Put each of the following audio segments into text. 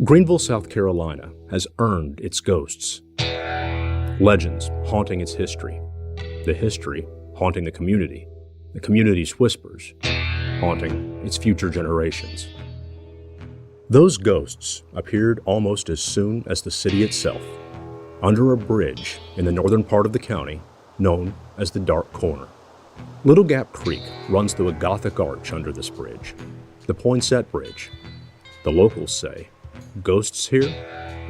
Greenville, South Carolina has earned its ghosts. Legends haunting its history. The history haunting the community's whispers haunting its future generations. Those ghosts appeared almost as soon as the city itself, under a bridge in the northern part of the county known as the Dark Corner. Little Gap Creek runs through a Gothic arch under this bridge, the Poinsett Bridge. The locals say ghosts here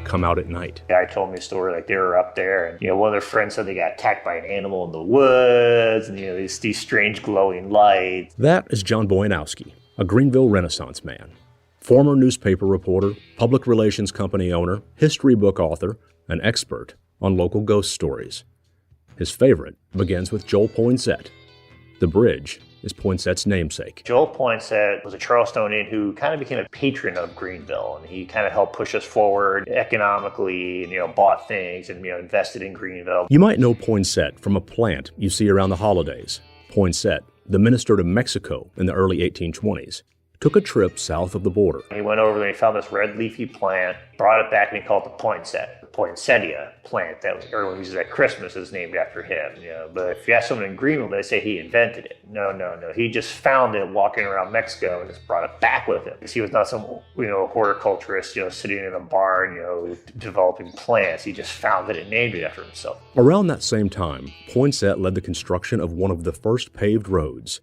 come out at night. The guy told me a story like they were up there and, one of their friends said they got attacked by an animal in the woods and, these strange glowing lights. That is John Boyanowski, a Greenville Renaissance man, former newspaper reporter, public relations company owner, history book author, an expert on local ghost stories. His favorite begins with Joel Poinsett. The bridge is Poinsett's namesake. Joel Poinsett was a Charlestonian who kind of became a patron of Greenville, and he kind of helped push us forward economically and, bought things and, invested in Greenville. You might know Poinsett from a plant you see around the holidays. Poinsett, the minister to Mexico in the early 1820s, took a trip south of the border. He went over there and he found this red leafy plant, brought it back and he called it the Poinsett. The poinsettia plant that everyone uses at Christmas is named after him. But if you ask someone in Greenville, they say he invented it. No. He just found it walking around Mexico and just brought it back with him. He was not some, horticulturist, sitting in a barn, developing plants. He just found it and named it after himself. Around that same time, Poinsett led the construction of one of the first paved roads.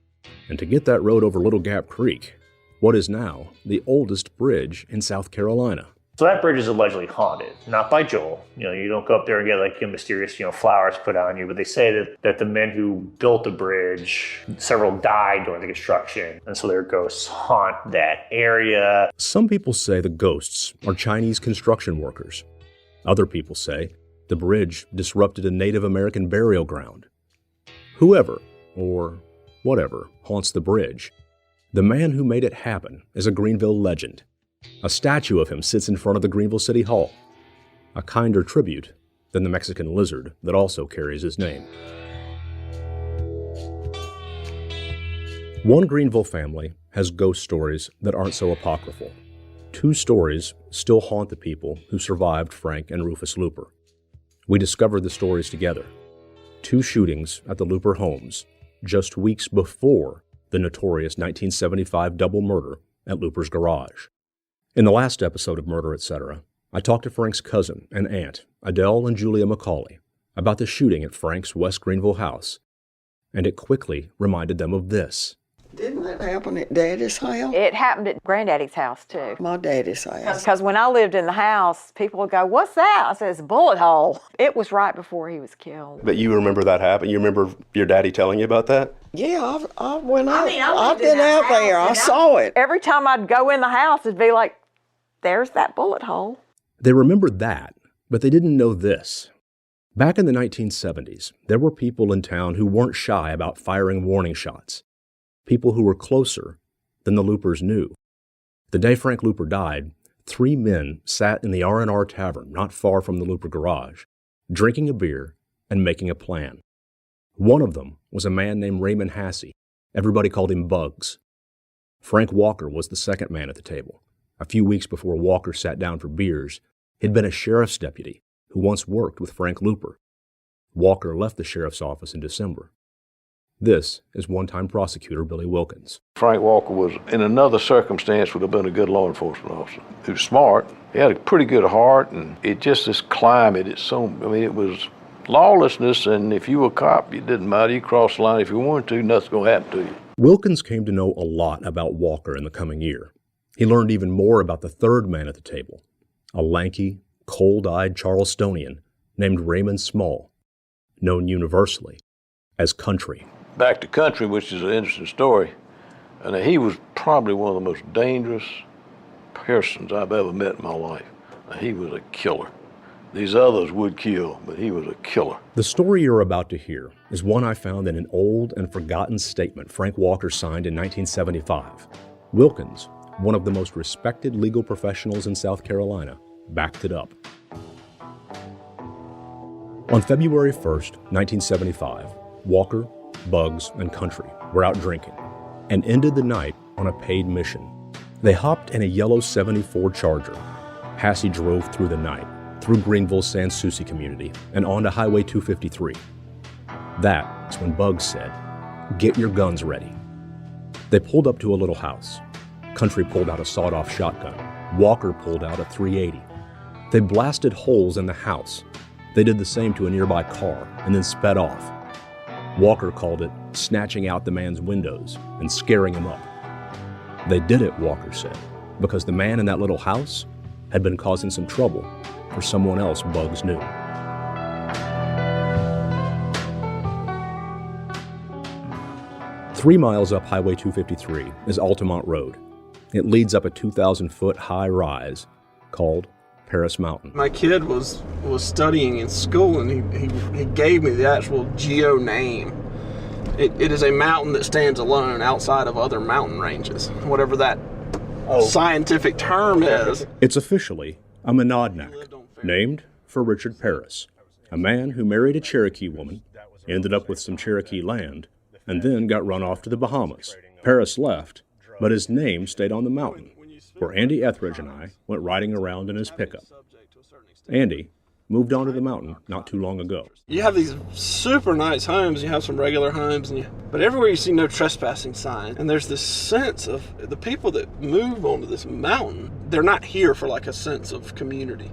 And to get that road over Little Gap Creek, what is now the oldest bridge in South Carolina. So that bridge is allegedly haunted, not by Joel. You don't go up there and get mysterious, flowers put on you, but they say that the men who built the bridge, several died during the construction, and so their ghosts haunt that area. Some people say the ghosts are Chinese construction workers. Other people say the bridge disrupted a Native American burial ground. Whoever, or whatever, haunts the bridge, the man who made it happen is a Greenville legend. A statue of him sits in front of the Greenville City Hall, a kinder tribute than the Mexican lizard that also carries his name. One Greenville family has ghost stories that aren't so apocryphal. Two stories still haunt the people who survived Frank and Rufus Looper. We discovered the stories together. Two shootings at the Looper homes, just weeks before the notorious 1975 double murder at Looper's garage. In the last episode of Murder, Etc., I talked to Frank's cousin and aunt, Adele and Julia McCauley, about the shooting at Frank's West Greenville house, and it quickly reminded them of this. Didn't that happen at Daddy's house? It happened at Granddaddy's house, too. My daddy's house. Because when I lived in the house, people would go, "What's that?" I said, "It's a bullet hole." It was right before he was killed. But you remember that happened? You remember your daddy telling you about that? Yeah, I went out. I've been out there. I saw it. Every time I'd go in the house, it'd be like, there's that bullet hole. They remembered that, but they didn't know this. Back in the 1970s, there were people in town who weren't shy about firing warning shots. People who were closer than the Loopers knew. The day Frank Looper died, 3 men sat in the R&R Tavern not far from the Looper garage, drinking a beer and making a plan. One of them was a man named Raymond Hasse. Everybody called him Bugs. Frank Walker was the second man at the table. A few weeks before Walker sat down for beers, he'd been a sheriff's deputy who once worked with Frank Looper. Walker left the sheriff's office in December. This is one-time prosecutor Billy Wilkins. Frank Walker was, in another circumstance, would have been a good law enforcement officer. He was smart. He had a pretty good heart, and this climate, it was lawlessness, and if you were a cop, it didn't matter. You crossed the line if you wanted to, nothing's going to happen to you. Wilkins came to know a lot about Walker in the coming year. He learned even more about the third man at the table, a lanky, cold-eyed Charlestonian named Raymond Small, known universally as Country. Back to Country, which is an interesting story, and he was probably one of the most dangerous persons I've ever met in my life. He was a killer. These others would kill, but he was a killer. The story you're about to hear is one I found in an old and forgotten statement Frank Walker signed in 1975. Wilkins, one of the most respected legal professionals in South Carolina, backed it up. On February 1st, 1975, Walker, Bugs, and Country were out drinking and ended the night on a paid mission. They hopped in a yellow '74 Charger, Hasse drove through the night, through Greenville's Sans Souci community, and onto Highway 253. That's when Bugs said, "Get your guns ready." They pulled up to a little house. Country pulled out a sawed-off shotgun. Walker pulled out a .380. They blasted holes in the house. They did the same to a nearby car and then sped off. Walker called it snatching out the man's windows and scaring him up. They did it, Walker said, because the man in that little house had been causing some trouble for someone else Bugs knew. Three miles up Highway 253 is Altamont Road. It leads up a 2,000-foot high rise called Paris Mountain. My kid was studying in school, and he gave me the actual geo name. It is a mountain that stands alone outside of other mountain ranges, whatever that scientific term is. It's officially a monadnock, named for Richard Paris, a man who married a Cherokee woman, ended up with some Cherokee land, and then got run off to the Bahamas. Paris left, but his name stayed on the mountain, where Andy Etheridge and I went riding around in his pickup. Andy moved onto the mountain not too long ago. You have these super nice homes, you have some regular homes, but everywhere you see no trespassing sign. And there's this sense of the people that move onto this mountain, they're not here for like a sense of community.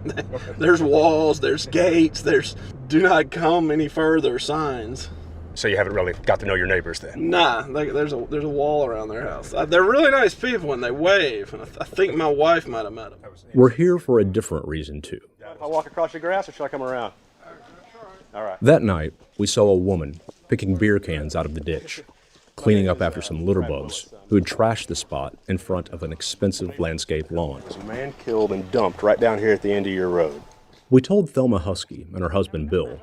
There's walls, there's gates, there's do not come any further signs. So you haven't really got to know your neighbors then? Nah, there's a wall around their house. They're really nice people and they wave, and I think my wife might have met them. We're here for a different reason too. If I walk across your grass, or should I come around? All right. That night, we saw a woman picking beer cans out of the ditch, cleaning up after some litter bugs who had trashed the spot in front of an expensive landscape lawn. There's a man killed and dumped right down here at the end of your road. We told Thelma Husky and her husband Bill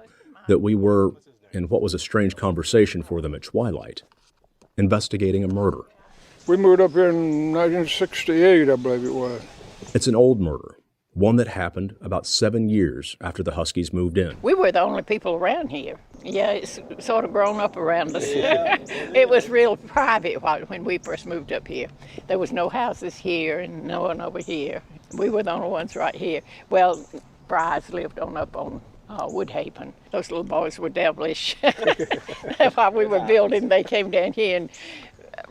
that we were, in what was a strange conversation for them at twilight, investigating a murder. We moved up here in 1968, I believe it was. It's an old murder, one that happened about 7 years after the Huskies moved in. We were the only people around here. Yeah, it's sort of grown up around us. It was real private when we first moved up here. There was no houses here and no one over here. We were the only ones right here. Well, Fry's lived up on Woodhaven. Those little boys were devilish. While we were building, they came down here and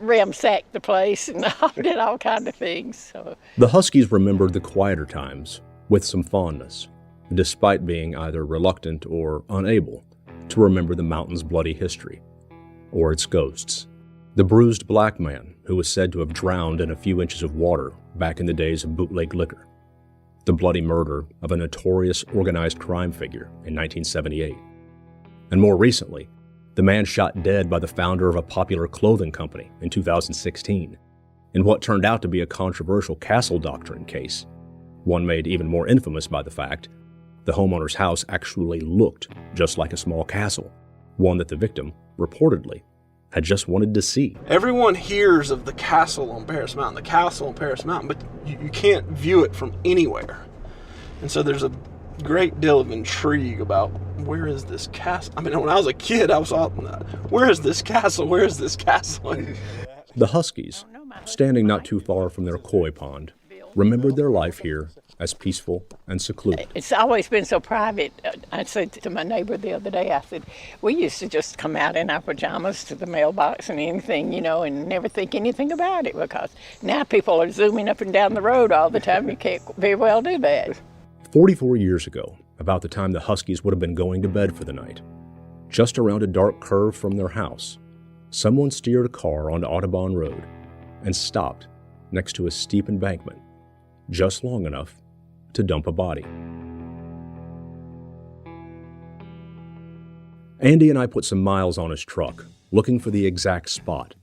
ransacked the place and did all kinds of things. So. The Huskies remembered the quieter times with some fondness, despite being either reluctant or unable to remember the mountain's bloody history, or its ghosts. The bruised black man who was said to have drowned in a few inches of water back in the days of bootleg liquor. The bloody murder of a notorious organized crime figure in 1978. And more recently, the man shot dead by the founder of a popular clothing company in 2016, in what turned out to be a controversial castle doctrine case, one made even more infamous by the fact the homeowner's house actually looked just like a small castle, one that the victim, reportedly, had just wanted to see. Everyone hears of the castle on Paris Mountain, but you can't view it from anywhere. And so there's a great deal of intrigue about where is this castle? I mean, when I was a kid, I was all, where is this castle? Where is this castle? The Huskies, standing not too far from their koi pond, remembered their life here as peaceful and secluded. It's always been so private. I said to my neighbor the other day, I said, we used to just come out in our pajamas to the mailbox and anything, and never think anything about it, because now people are zooming up and down the road all the time. You can't very well do that. 44 years ago, about the time the Huskies would have been going to bed for the night, just around a dark curve from their house, someone steered a car onto Audubon Road and stopped next to a steep embankment, just long enough to dump a body. Andy and I put some miles on his truck, looking for the exact spot,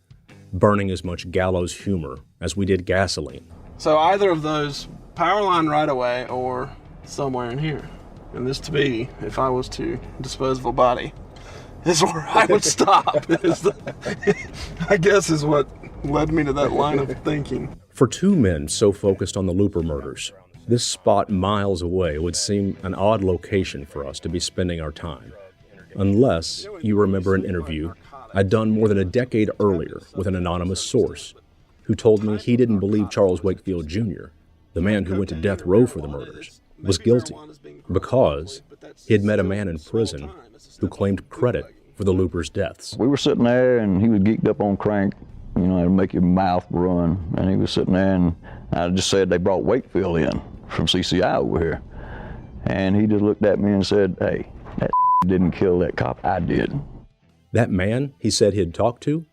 burning as much Gallows Humor as we did gasoline. So either of those, power line right away or somewhere in here. And this to be, if I was to dispose of a body, is where I would stop. I guess is what led me to that line of thinking. For two men so focused on the Looper murders, this spot miles away would seem an odd location for us to be spending our time. Unless you remember an interview I'd done more than a decade earlier with an anonymous source who told me he didn't believe Charles Wakefield Jr. the man who went to death row for the murders, was guilty because he had met a man in prison who claimed credit for the Loopers' deaths. We were sitting there, and he was geeked up on crank. You know, it'd make your mouth run. And he was sitting there, and I just said they brought Wakefield in from CCI over here. And he just looked at me and said, "Hey, that didn't kill that cop, I did." That man he said he'd talked to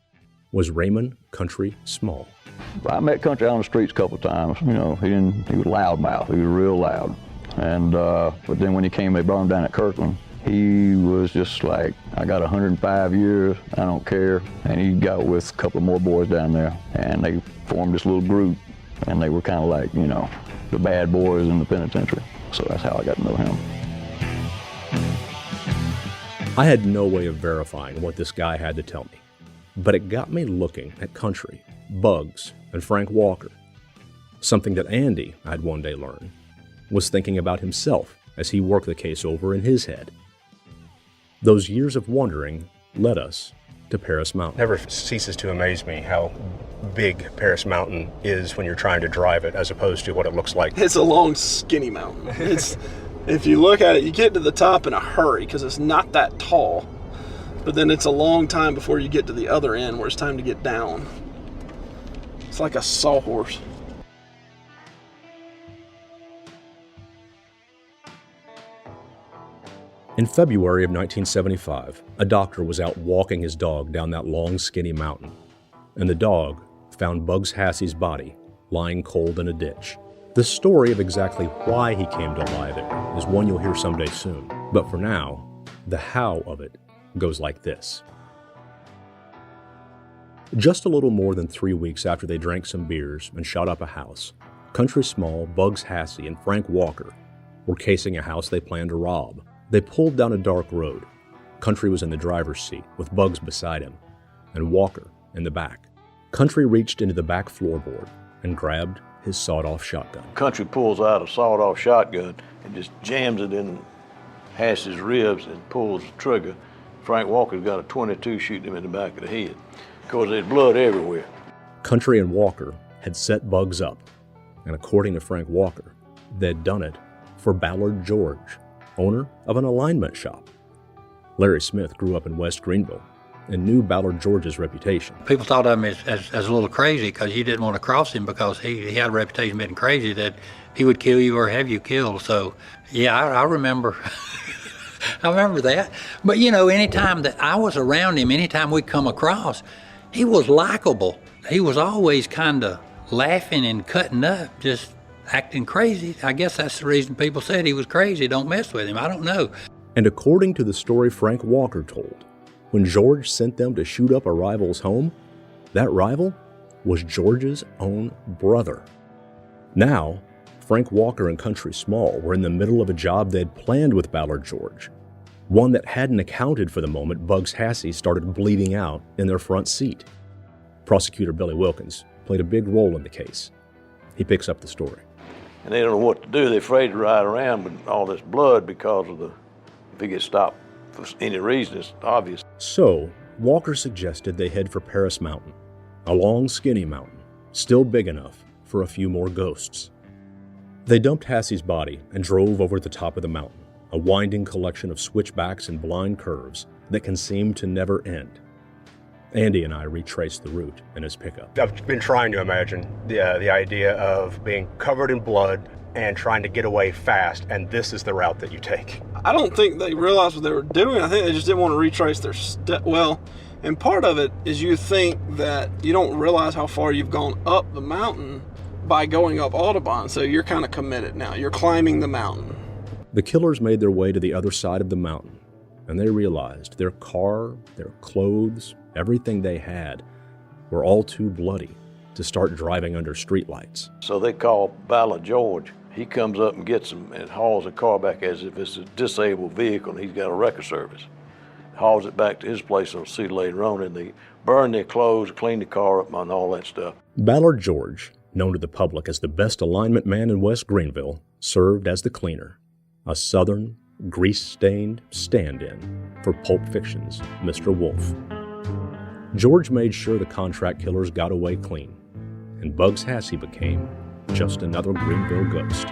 was Raymond Country Small. I met Country out on the streets a couple times. You know, he was loudmouth. He was real loud. And but then when he came, they brought him down at Kirkland. He was just like, "I got 105 years, I don't care." And he got with a couple more boys down there, and they formed this little group, and they were kind of like, you know, the bad boys in the penitentiary. So that's how I got to know him. I had no way of verifying what this guy had to tell me, but it got me looking at Country, Bugs, and Frank Walker. Something that Andy, I'd one day learn, was thinking about himself as he worked the case over in his head. Those years of wondering led us to Paris Mountain. Never ceases to amaze me how big Paris Mountain is when you're trying to drive it as opposed to what it looks like. It's a long, skinny mountain. If you look at it, you get to the top in a hurry because it's not that tall. But then it's a long time before you get to the other end where it's time to get down. It's like a sawhorse. In February of 1975, a doctor was out walking his dog down that long, skinny mountain, and the dog found Bugs Hasse's body lying cold in a ditch. The story of exactly why he came to lie there is one you'll hear someday soon, but for now, the how of it goes like this. Just a little more than 3 weeks after they drank some beers and shot up a house, Country Small, Bugs Hasse, and Frank Walker were casing a house they planned to rob. They pulled down a dark road. Country was in the driver's seat with Bugs beside him, and Walker in the back. Country reached into the back floorboard and grabbed his sawed-off shotgun. Country pulls out a sawed-off shotgun and just jams it in Hasse's ribs and pulls the trigger. Frank Walker's got a .22 shooting him in the back of the head. Of course, there's blood everywhere. Country and Walker had set Bugs up, and according to Frank Walker, they'd done it for Ballard George, owner of an alignment shop. Larry Smith grew up in West Greenville and knew Ballard George's reputation. People thought of him as a little crazy because you didn't want to cross him because he had a reputation of being crazy, that he would kill you or have you killed. So, yeah, I remember I remember that. But, you know, anytime that I was around him, anytime we come across, he was likable. He was always kind of laughing and cutting up, just acting crazy. I guess that's the reason people said he was crazy. Don't mess with him. I don't know. And according to the story Frank Walker told, when George sent them to shoot up a rival's home, that rival was George's own brother. Now, Frank Walker and Country Small were in the middle of a job they'd planned with Ballard George, one that hadn't accounted for the moment Bugs Hasse started bleeding out in their front seat. Prosecutor Billy Wilkins played a big role in the case. He picks up the story. And they don't know what to do. They're afraid to ride around with all this blood because of if he gets stopped for any reason, it's obvious. So, Walker suggested they head for Paris Mountain, a long, skinny mountain, still big enough for a few more ghosts. They dumped Hasse's body and drove over the top of the mountain, a winding collection of switchbacks and blind curves that can seem to never end. Andy and I retraced the route in his pickup. I've been trying to imagine the idea of being covered in blood and trying to get away fast, and this is the route that you take. I don't think they realized what they were doing. I think they just didn't want to retrace their step. Well, and part of it is you think that you don't realize how far you've gone up the mountain by going up Audubon, so you're kind of committed now. You're climbing the mountain. The killers made their way to the other side of the mountain, and they realized their car, their clothes, everything they had were all too bloody to start driving under streetlights. So they call Ballard George. He comes up and gets them and hauls the car back as if it's a disabled vehicle and he's got a record service. Hauls it back to his place on see later on, and they burn their clothes, clean the car up and all that stuff. Ballard George, known to the public as the best alignment man in West Greenville, served as the cleaner, a southern, grease-stained stand-in for Pulp Fiction's Mr. Wolf. George made sure the contract killers got away clean, and Bugs Hasse became just another Greenville ghost.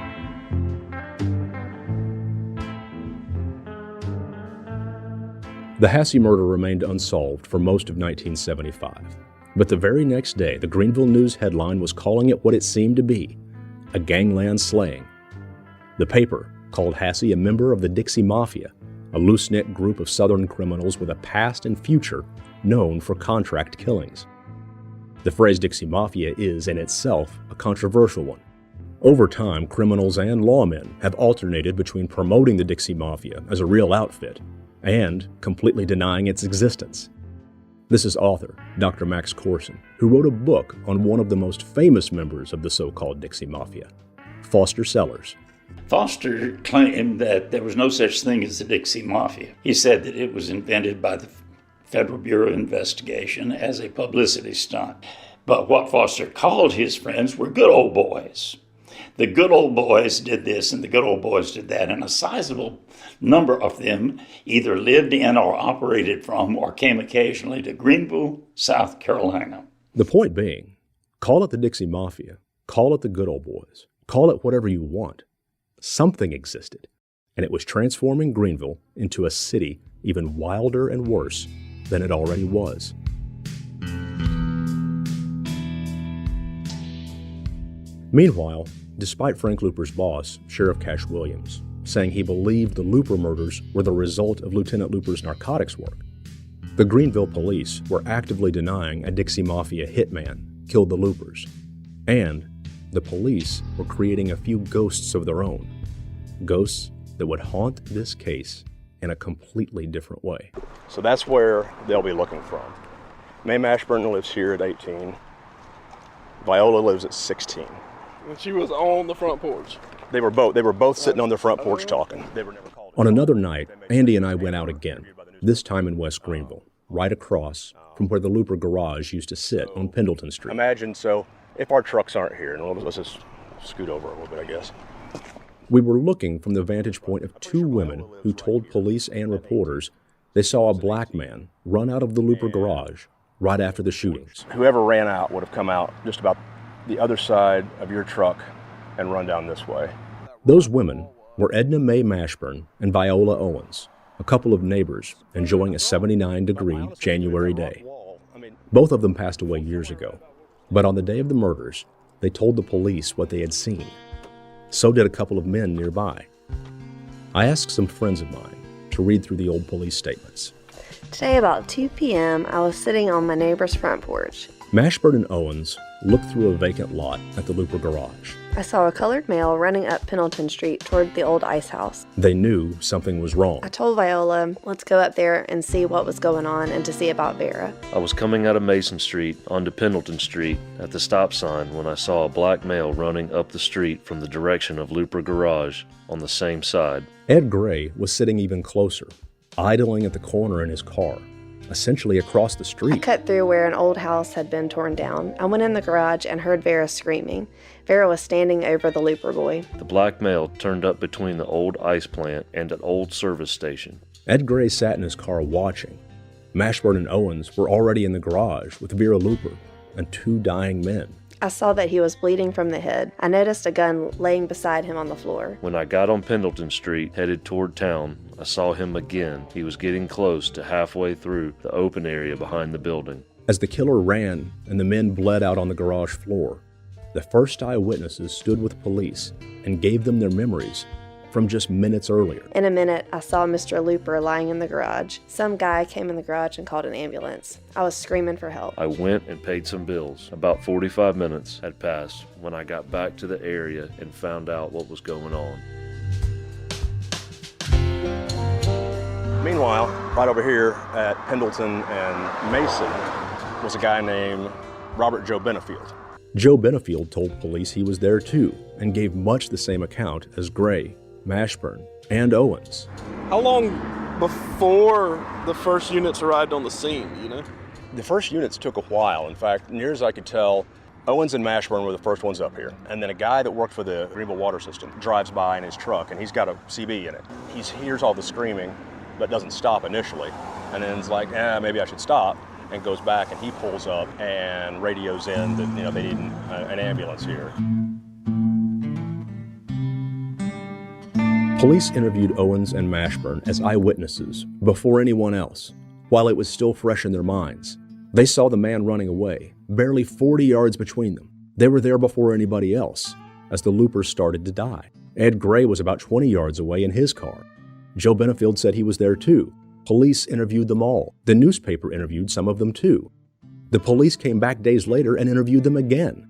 The Hasse murder remained unsolved for most of 1975. But the very next day, the Greenville News headline was calling it what it seemed to be, a gangland slaying. The paper called Hasse a member of the Dixie Mafia, a loose-knit group of Southern criminals with a past and future known for contract killings. The phrase Dixie Mafia is, in itself, a controversial one. Over time, criminals and lawmen have alternated between promoting the Dixie Mafia as a real outfit and completely denying its existence. This is author Dr. Max Corson, who wrote a book on one of the most famous members of the so-called Dixie Mafia, Foster Sellers. Foster claimed that there was no such thing as the Dixie Mafia. He said that it was invented by the Federal Bureau of Investigation as a publicity stunt. But what Foster called his friends were good old boys. The good old boys did this and the good old boys did that, and a sizable number of them either lived in or operated from or came occasionally to Greenville, South Carolina. The point being, call it the Dixie Mafia, call it the good old boys, call it whatever you want. Something existed, and it was transforming Greenville into a city even wilder and worse than it already was. Meanwhile, despite Frank Looper's boss, Sheriff Cash Williams, saying he believed the Looper murders were the result of Lieutenant Looper's narcotics work, the Greenville Police were actively denying a Dixie Mafia hitman killed the Loopers, and the police were creating a few ghosts of their own, ghosts that would haunt this case in a completely different way. So that's where they'll be looking from. Mae Mashburn lives here at 18. Viola lives at 16. And she was on the front porch. They were both sitting on the front porch talking. They were never called. On another night, Andy and I went out again, this time in West Greenville, right across from where the Looper garage used to sit on Pendleton Street. Imagine, so if our trucks aren't here, and let's just scoot over a little bit, I guess. We were looking from the vantage point of two women who told police and reporters they saw a black man run out of the Looper garage right after the shootings. Whoever ran out would have come out just about the other side of your truck and run down this way. Those women were Edna Mae Mashburn and Viola Owens, a couple of neighbors enjoying a 79-degree January day. Both of them passed away years ago, but on the day of the murders, they told the police what they had seen. So did a couple of men nearby. I asked some friends of mine to read through the old police statements. Today about 2 p.m., I was sitting on my neighbor's front porch. Mashburn and Owens looked through a vacant lot at the Looper garage. I saw a colored male running up Pendleton Street toward the old ice house. They knew something was wrong. I told Viola, let's go up there and see what was going on and to see about Vera. I was coming out of Mason Street onto Pendleton Street at the stop sign when I saw a black male running up the street from the direction of Looper Garage on the same side. Ed Gray was sitting even closer, idling at the corner in his car, essentially across the street. I cut through where an old house had been torn down. I went in the garage and heard Vera screaming. Vera was standing over the Looper boy. The black male turned up between the old ice plant and an old service station. Ed Gray sat in his car watching. Mashburn and Owens were already in the garage with Vera Looper and two dying men. I saw that he was bleeding from the head. I noticed a gun laying beside him on the floor. When I got on Pendleton Street, headed toward town, I saw him again. He was getting close to halfway through the open area behind the building. As the killer ran and the men bled out on the garage floor, the first eyewitnesses stood with police and gave them their memories from just minutes earlier. In a minute, I saw Mr. Looper lying in the garage. Some guy came in the garage and called an ambulance. I was screaming for help. I went and paid some bills. About 45 minutes had passed when I got back to the area and found out what was going on. Meanwhile, right over here at Pendleton and Mason was a guy named Robert Joe Benefield. Joe Benefield told police he was there too and gave much the same account as Gray, Mashburn, and Owens. How long before the first units arrived on the scene, you know? The first units took a while. In fact, near as I could tell, Owens and Mashburn were the first ones up here. And then a guy that worked for the Greenville water system drives by in his truck, and he's got a CB in it. He hears all the screaming, but doesn't stop initially. And then is like, maybe I should stop, and goes back, and he pulls up and radios in that, they need an ambulance here. Police interviewed Owens and Mashburn as eyewitnesses before anyone else, while it was still fresh in their minds. They saw the man running away, barely 40 yards between them. They were there before anybody else, as the loopers started to die. Ed Gray was about 20 yards away in his car. Joe Benefield said he was there too. Police interviewed them all. The newspaper interviewed some of them too. The police came back days later and interviewed them again.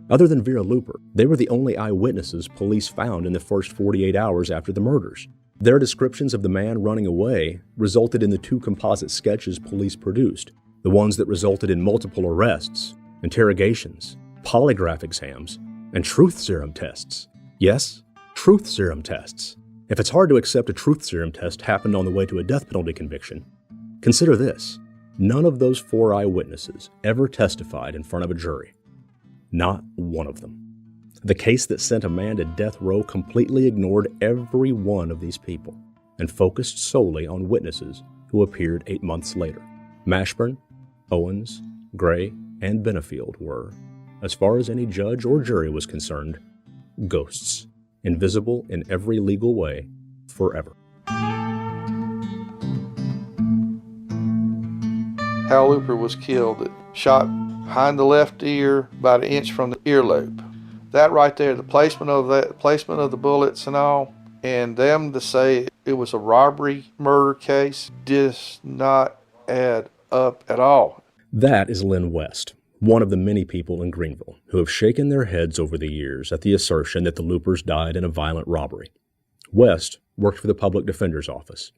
Other than Vera Looper, they were the only eyewitnesses police found in the first 48 hours after the murders. Their descriptions of the man running away resulted in the 2 composite sketches police produced, the ones that resulted in multiple arrests, interrogations, polygraph exams, and truth serum tests. Yes, truth serum tests. If it's hard to accept a truth serum test happened on the way to a death penalty conviction, consider this. None of those 4 eyewitnesses ever testified in front of a jury. Not one of them. The case that sent a man to death row completely ignored every one of these people and focused solely on witnesses who appeared 8 months later. Mashburn, Owens, Gray, and Benefield were, as far as any judge or jury was concerned, ghosts, invisible in every legal way, forever. Hal Looper was killed, shot behind the left ear, about 1 inch from the earlobe. That right there, the placement of the bullets and all, and them to say it was a robbery murder case does not add up at all. That is Lynn West, one of the many people in Greenville who have shaken their heads over the years at the assertion that the Loopers died in a violent robbery. West worked for the public defender's office.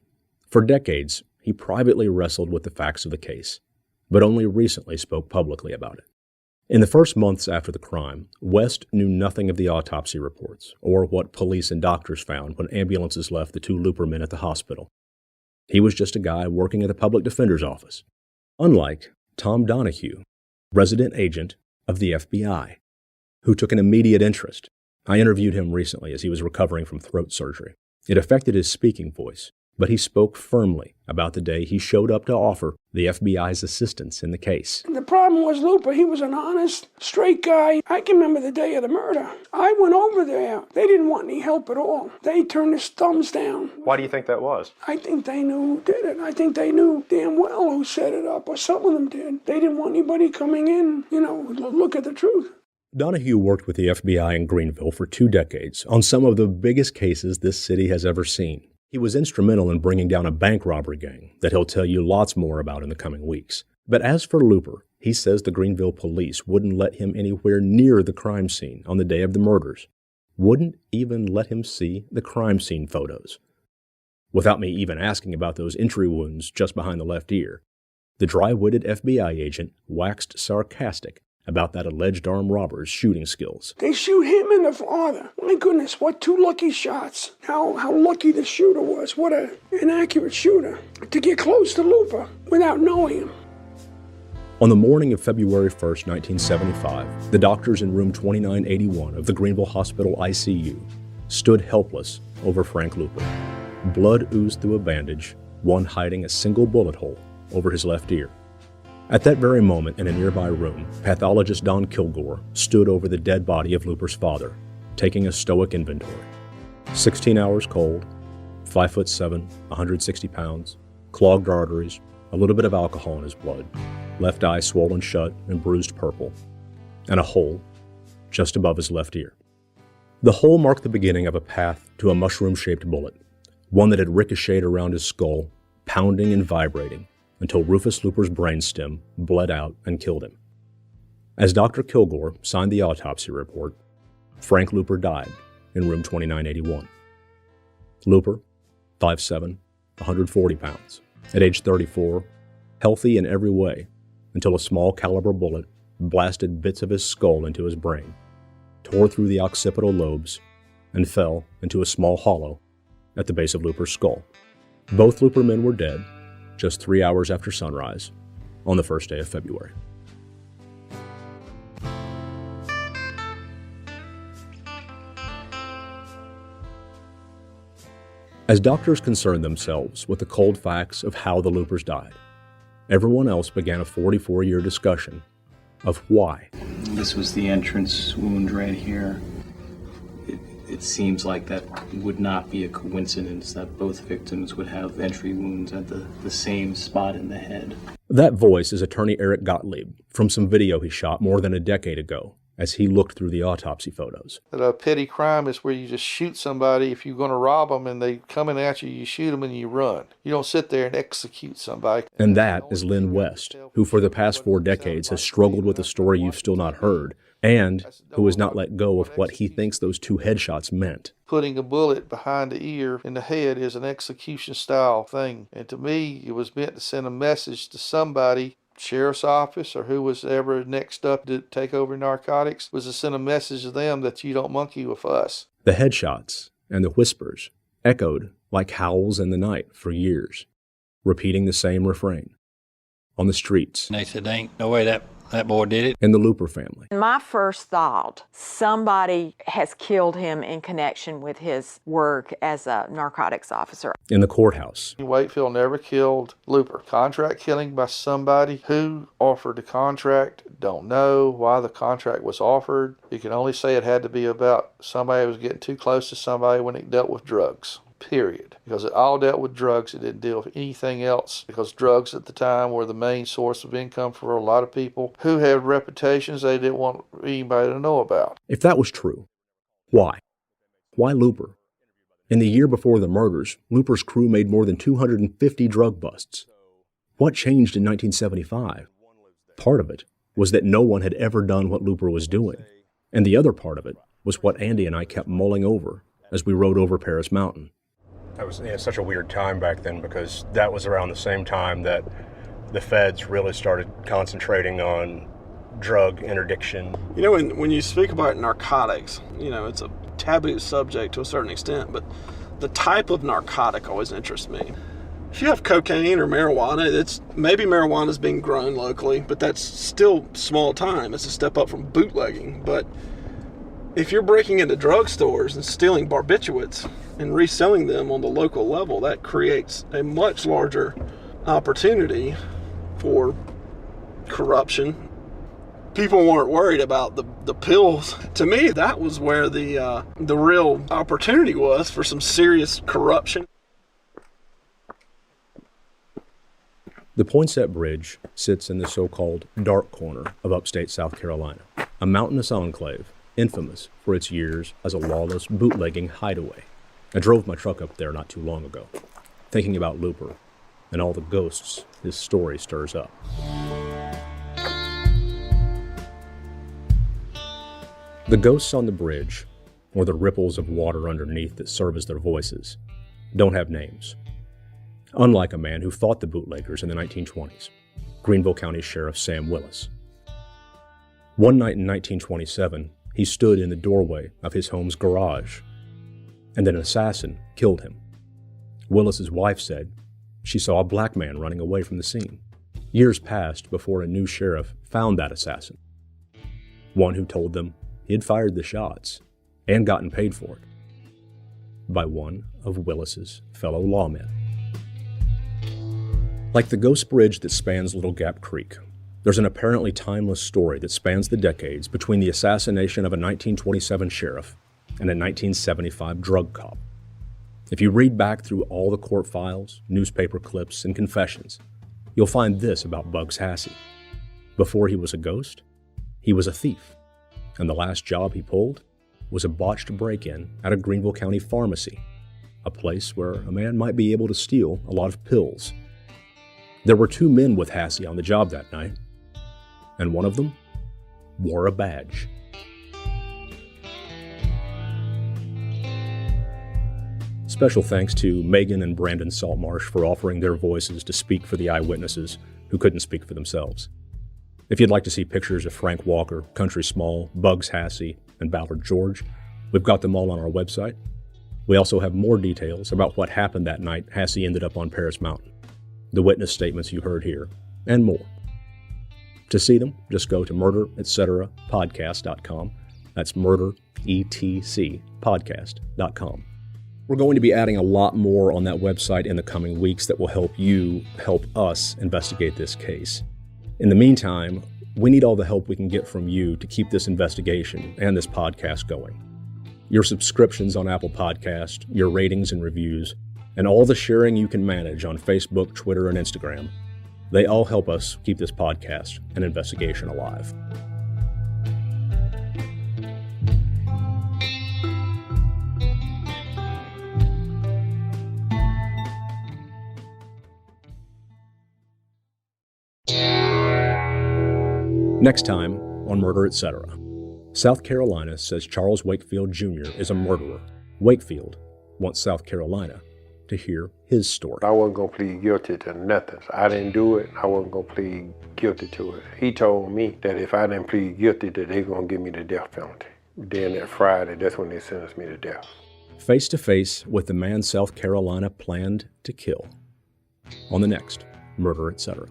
For decades, he privately wrestled with the facts of the case, but only recently spoke publicly about it. In the first months after the crime, West knew nothing of the autopsy reports or what police and doctors found when ambulances left the 2 Looper men at the hospital. He was just a guy working at the public defender's office, unlike Tom Donahue, resident agent of the FBI, who took an immediate interest. I interviewed him recently as he was recovering from throat surgery. It affected his speaking voice, but he spoke firmly about the day he showed up to offer the FBI's assistance in the case. The problem was Looper, he was an honest, straight guy. I can remember the day of the murder. I went over there. They didn't want any help at all. They turned his thumbs down. Why do you think that was? I think they knew who did it. I think they knew damn well who set it up, or some of them did. They didn't want anybody coming in, look at the truth. Donahue worked with the FBI in Greenville for 2 decades on some of the biggest cases this city has ever seen. He was instrumental in bringing down a bank robbery gang that he'll tell you lots more about in the coming weeks. But as for Looper, he says the Greenville Police wouldn't let him anywhere near the crime scene on the day of the murders, wouldn't even let him see the crime scene photos. Without me even asking about those entry wounds just behind the left ear, the dry-witted FBI agent waxed sarcastic about that alleged armed robber's shooting skills. They shoot him and the father. My goodness, what 2 lucky shots. How lucky the shooter was. What an accurate shooter. To get close to Looper without knowing him. On the morning of February 1st, 1975, the doctors in room 2981 of the Greenville Hospital ICU stood helpless over Frank Looper. Blood oozed through a bandage, one hiding a single bullet hole over his left ear. At that very moment, in a nearby room, pathologist Don Kilgore stood over the dead body of Looper's father, taking a stoic inventory. 16 hours cold, 5'7", 160 pounds, clogged arteries, a little bit of alcohol in his blood, left eye swollen shut and bruised purple, and a hole just above his left ear. The hole marked the beginning of a path to a mushroom-shaped bullet, one that had ricocheted around his skull, pounding and vibrating, until Rufus Looper's brainstem bled out and killed him. As Dr. Kilgore signed the autopsy report, Frank Looper died in room 2981. Looper, 5'7", 140 pounds, at age 34, healthy in every way, until a small caliber bullet blasted bits of his skull into his brain, tore through the occipital lobes, and fell into a small hollow at the base of Looper's skull. Both Looper men were dead just 3 hours after sunrise on the first day of February. As doctors concerned themselves with the cold facts of how the Loopers died, everyone else began a 44-year discussion of why. This was the entrance wound right here. It seems like that would not be a coincidence that both victims would have entry wounds at the same spot in the head. That voice is attorney Eric Gottlieb from some video he shot more than a decade ago as he looked through the autopsy photos. That a petty crime is where you just shoot somebody. If you're going to rob them and they coming at you, you shoot them and you run. You don't sit there and execute somebody. And that is Lynn West, who for the past 4 decades has struggled with a story you've still not heard, and who has not let go of what he thinks those 2 headshots meant. Putting a bullet behind the ear in the head is an execution style thing. And to me, it was meant to send a message to somebody, sheriff's office or who was ever next up to take over narcotics, was to send a message to them that you don't monkey with us. The headshots and the whispers echoed like howls in the night for years, repeating the same refrain on the streets. And they said, ain't no way that boy did it. In the Looper family. My first thought, somebody has killed him in connection with his work as a narcotics officer. In the courthouse. Wakefield never killed Looper. Contract killing by somebody who offered the contract. Don't know why the contract was offered. You can only say it had to be about somebody who was getting too close to somebody when it dealt with drugs. Period. Because it all dealt with drugs. It didn't deal with anything else. Because drugs at the time were the main source of income for a lot of people who had reputations they didn't want anybody to know about. If that was true, why? Why Looper? In the year before the murders, Looper's crew made more than 250 drug busts. What changed in 1975? Part of it was that no one had ever done what Looper was doing. And the other part of it was what Andy and I kept mulling over as we rode over Paris Mountain. That was such a weird time back then, because that was around the same time that the feds really started concentrating on drug interdiction. You know, when you speak about narcotics, you know, it's a taboo subject to a certain extent, but the type of narcotic always interests me. If you have cocaine or marijuana, maybe marijuana is being grown locally, but that's still small time. It's a step up from bootlegging. But if you're breaking into drugstores and stealing barbiturates and reselling them on the local level, that creates a much larger opportunity for corruption. People weren't worried about the pills. To me, that was where the real opportunity was for some serious corruption. The Poinsett Bridge sits in the so-called dark corner of upstate South Carolina, a mountainous enclave infamous for its years as a lawless bootlegging hideaway. I drove my truck up there not too long ago, thinking about Looper and all the ghosts his story stirs up. The ghosts on the bridge, or the ripples of water underneath that serve as their voices, don't have names. Unlike a man who fought the bootleggers in the 1920s, Greenville County Sheriff Sam Willis. One night in 1927, he stood in the doorway of his home's garage, and an assassin killed him. Willis's wife said she saw a black man running away from the scene. Years passed before a new sheriff found that assassin, one who told them he had fired the shots and gotten paid for it by one of Willis's fellow lawmen. Like the ghost bridge that spans Little Gap Creek, there's an apparently timeless story that spans the decades between the assassination of a 1927 sheriff and a 1975 drug cop. If you read back through all the court files, newspaper clips, and confessions, you'll find this about Bugs Hasse. Before he was a ghost, he was a thief, and the last job he pulled was a botched break-in at a Greenville County pharmacy, a place where a man might be able to steal a lot of pills. There were 2 men with Hasse on the job that night, and one of them wore a badge. Special thanks to Megan and Brandon Saltmarsh for offering their voices to speak for the eyewitnesses who couldn't speak for themselves. If you'd like to see pictures of Frank Walker, Country Small, Bugs Hasse, and Ballard George, we've got them all on our website. We also have more details about what happened that night Hasse ended up on Paris Mountain, the witness statements you heard here, and more. To see them, just go to murderetcpodcast.com. That's murderetcpodcast.com. We're going to be adding a lot more on that website in the coming weeks that will help you help us investigate this case. In the meantime, we need all the help we can get from you to keep this investigation and this podcast going. Your subscriptions on Apple Podcast, your ratings and reviews, and all the sharing you can manage on Facebook, Twitter, and Instagram, they all help us keep this podcast and investigation alive. Next time on Murder, Etc. South Carolina says Charles Wakefield Jr. is a murderer. Wakefield wants South Carolina to hear his story. I wasn't going to plead guilty to nothing. I didn't do it. I wasn't going to plead guilty to it. He told me that if I didn't plead guilty, that they going to give me the death penalty. Then that Friday, that's when they sentenced me to death. Face to face with the man South Carolina planned to kill on the next Murder, Etc.